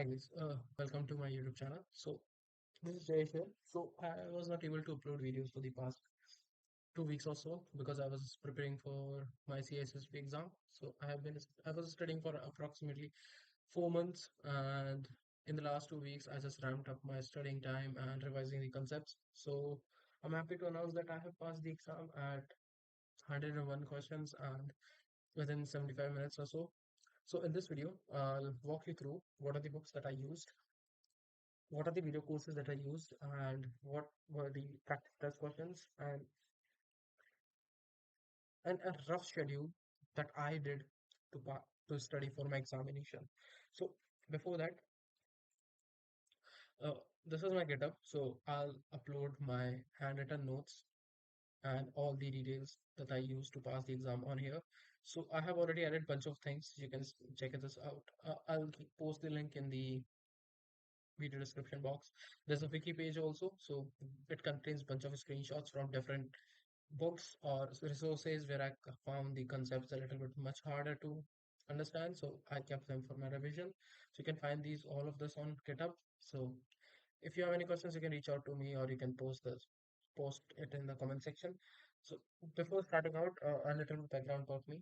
guys, welcome to my YouTube channel. This is Jay here. I was not able to upload videos for the past 2 weeks or so because I was preparing for my CISSP exam. I was studying for approximately 4 months, and in the last 2 weeks I just ramped up my studying time and revising the concepts. I'm happy to announce that I have passed the exam at 101 questions and within 75 minutes or so. So in this video, I'll walk you through what are the books that I used, what are the video courses that I used, and what were the practice test questions, and a rough schedule that I did to study for my examination. So before that, uh, this is my GitHub. So I'll upload my handwritten notes and all the details that I used to pass the exam on here. So I have already added bunch of things. You can check this out. I'll post the link in the video description box. There's a wiki page also, so it contains bunch of screenshots from different books or resources where I found the concepts a little bit much harder to understand. So I kept them for my revision. So you can find these all of this on GitHub. So if you have any questions, you can reach out to me or you can post it in the comment section. So before starting out, a little background about me.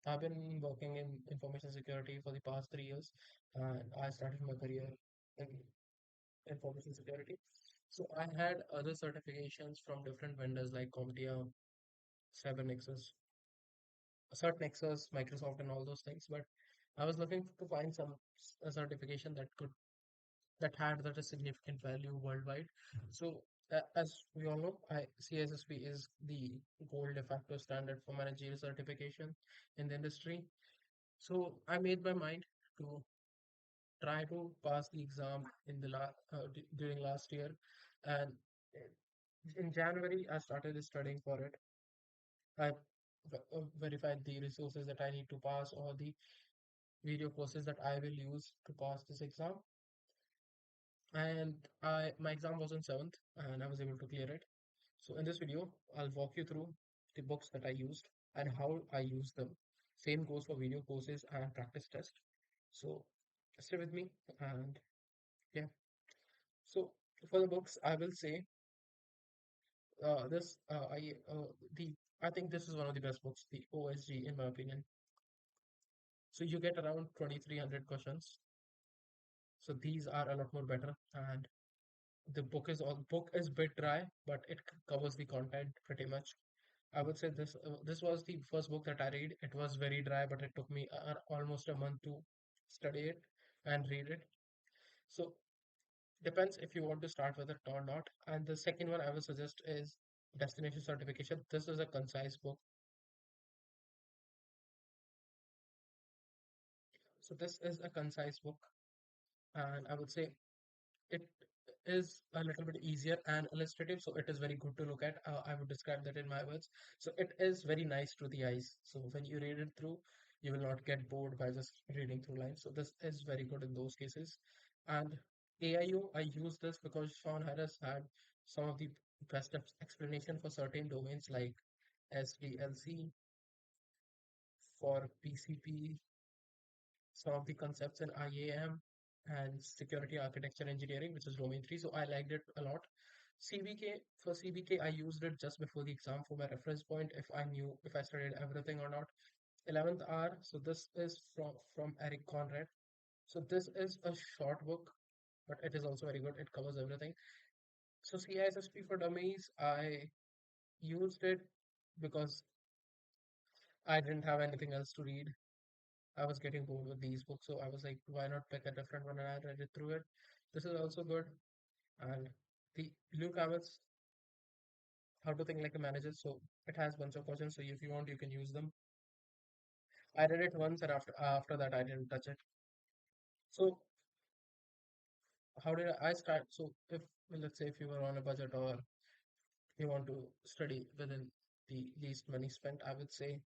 I've been working in information security for the past 3 years, and I started my career in information security. So I had other certifications from different vendors like CompTIA, CyberNexus, CertNexus, Microsoft, and all those things. But I was looking to find a certification that had that a significant value worldwide. So as we all know, CISSP is the gold de facto standard for managerial certification in the industry. So I made my mind to try to pass the exam during last year, and in January I started studying for it. I verified the resources that I need to pass or the video courses that I will use to pass this exam. And my exam was on 7th and I was able to clear it. So in this video, I'll walk you through the books that I used and how I use them. Same goes for video courses and practice test. So stay with me and yeah. So for the books, I will say this the I think this is one of the best books, the OSG in my opinion. So you get around 2300 questions. So these are a lot more better, and the book is bit dry, but it covers the content pretty much. I would say this was the first book that I read. It was very dry, but it took me almost a month to study it and read it. So depends if you want to start with it or not. And the second one I would suggest is Destination Certification. This is a concise book. So this is a concise book, and I would say it is a little bit easier and illustrative, so it is very good to look at. I would describe that in my words. So it is very nice to the eyes. So when you read it through, you will not get bored by just reading through lines. So this is very good in those cases. And AIO, I use this because Sean Harris had some of the best explanation for certain domains like SDLC, for PCP, some of the concepts in IAM and security architecture engineering, which is domain 3. So I liked it a lot. CBK, I used it just before the exam for my reference point if I knew if I studied everything or not. 11th hour. So this is from Eric Conrad. So this is a short book, but it is also very good. It covers everything. So CISSP for Dummies, I used it because I didn't have anything else to read. I was getting bored with these books, so I was like, why not pick a different one? And I read it through it. This is also good. And the Luke Hamil's How to Think Like a Manager. So it has bunch of questions. So if you want, you can use them. I read it once, and after that, I didn't touch it. So how did I start? So if let's say if you were on a budget or you want to study within the least money spent, I would say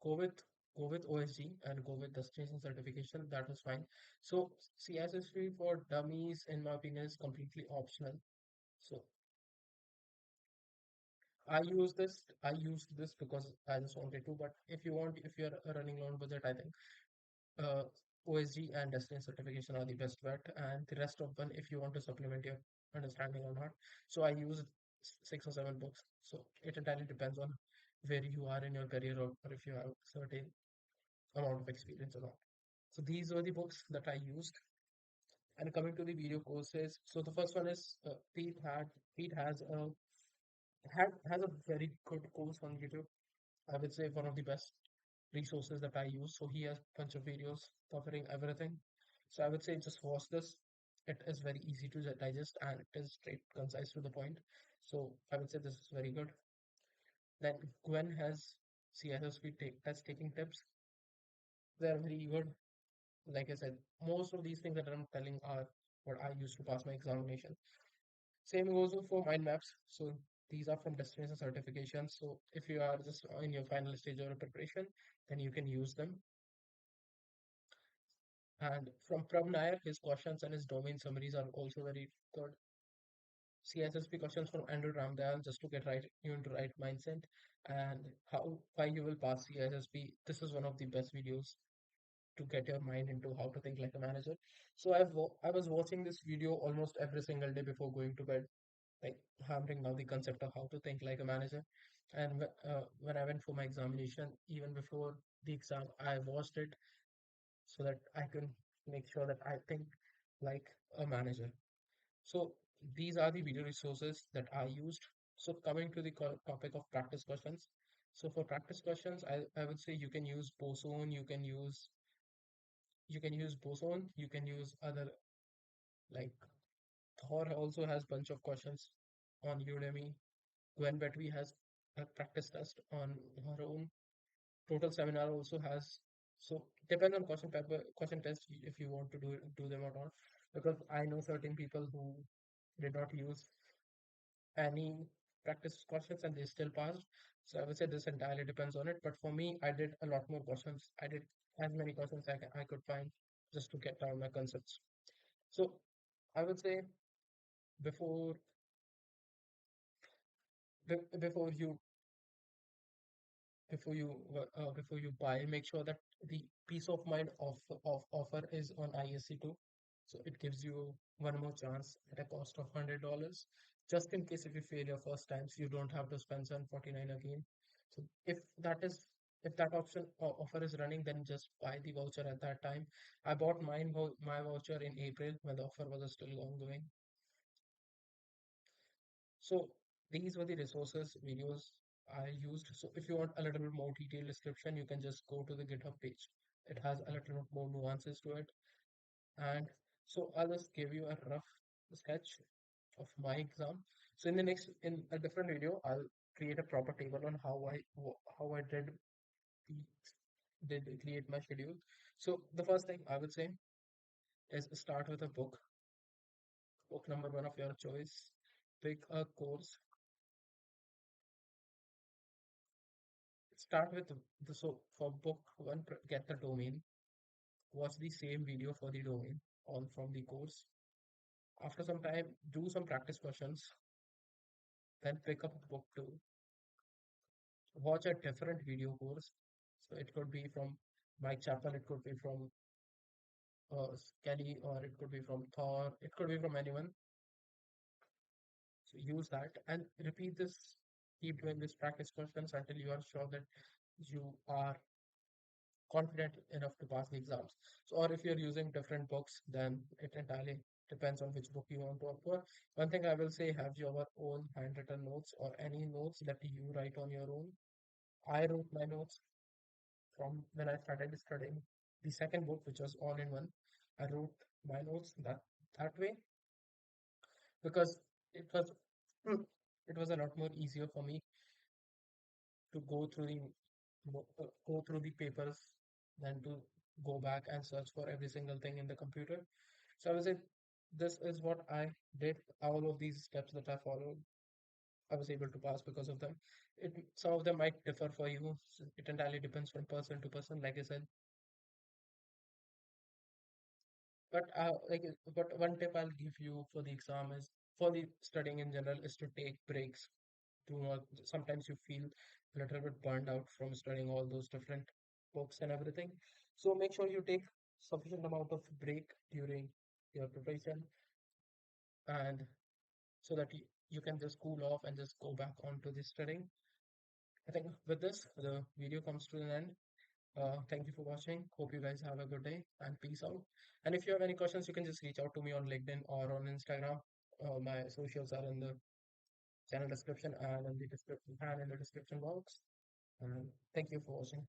go with go with OSG and go with destination certification. That was fine. So CISSP for dummies, in my opinion, is completely optional. So I used this because I just wanted to, but if you're running low on budget, I think uh, OSG and Destiny certification are the best bet, and the rest of them, if you want to supplement your understanding or not. So I used 6 or 7 books. So it entirely depends on where you are in your career, or if you have certain amount of experience or not. So these were the books that I used. And coming to the video courses, so the first one is Pete has a very good course on YouTube. I would say one of the best resources that I use. So he has a bunch of videos covering everything. So I would say just watch this. It is very easy to digest and it is straight, concise to the point. So I would say this is very good. Then Gwen has CISSP test taking tips. They are very good. Like I said, most of these things that I'm telling are what I use to pass my examination. Same goes for mind maps. So these are from destination certifications. So if you are just in your final stage of preparation, then you can use them. And from Prab Nair, his questions and his domain summaries are also very good. CSSP questions from Andrew Ramdale just to get you into right mindset and why you will pass CSSP. This is one of the best videos to get your mind into how to think like a manager. So I was watching this video almost every single day before going to bed, like hammering down the concept of how to think like a manager. And when I went for my examination, even before the exam, I watched it so that I can make sure that I think like a manager. So these are the video resources that I used. So coming to the topic of practice questions. So for practice questions, I would say you can use Boson, you can use other like Thor also has bunch of questions on Udemy. Gwen Betry has a practice test on her own. Total Seminar also has. So depend on question test if you want to do them or not. Because I know certain people who did not use any practice questions and they still passed. So I would say this entirely depends on it. But for me, I did a lot more questions. I did as many questions I could find just to get down my concepts. So I would say before before before you buy, make sure that the peace of mind of offer is on ISC2. So it gives you one more chance at a cost of $100. Just in case if you fail your first time, so you don't have to spend 749 again. So if that offer is running, then just buy the voucher at that time. I bought my voucher in April when the offer was still ongoing. So these were the resources, videos I used. So if you want a little bit more detailed description, you can just go to the GitHub page. It has a little bit more nuances to it. And so I'll just give you a rough sketch of my exam. So in a different video, I'll create a proper table on how I did create my schedule. So the first thing I would say is start with a book number one of your choice. Pick a course. Start with so for book one, get the domain, watch the same video for the domain on from the course. After some time, do some practice questions, then pick up book two, watch a different video course. So it could be from Mike Chappell, it could be from Kelly, or it could be from Thor, it could be from anyone. So use that and repeat this, keep doing this practice questions until you are sure that you are confident enough to pass the exams. So, or if you're using different books, then it entirely depends on which book you want to opt for. One thing I will say, have your own handwritten notes or any notes that you write on your own. I wrote my notes from when I started studying the second book, which was all in one. I wrote my notes that way because it was it was a lot more easier for me to go through the papers than to go back and search for every single thing in the computer. So I was say this is what I did. All of these steps that I followed, I was able to pass because of them. It Some of them might differ for you. So it entirely depends from person to person, like I said. But one tip I'll give you for the exam is for the studying in general is to take breaks. do not, sometimes you feel a little bit burned out from studying all those different books and everything. So make sure you take sufficient amount of break during your preparation, and so that you can just cool off and just go back onto the studying. I think with this, the video comes to an end. Thank you for watching. Hope you guys have a good day and peace out. And if you have any questions, you can just reach out to me on LinkedIn or on Instagram. My socials are in the channel description and in the description box. And thank you for watching.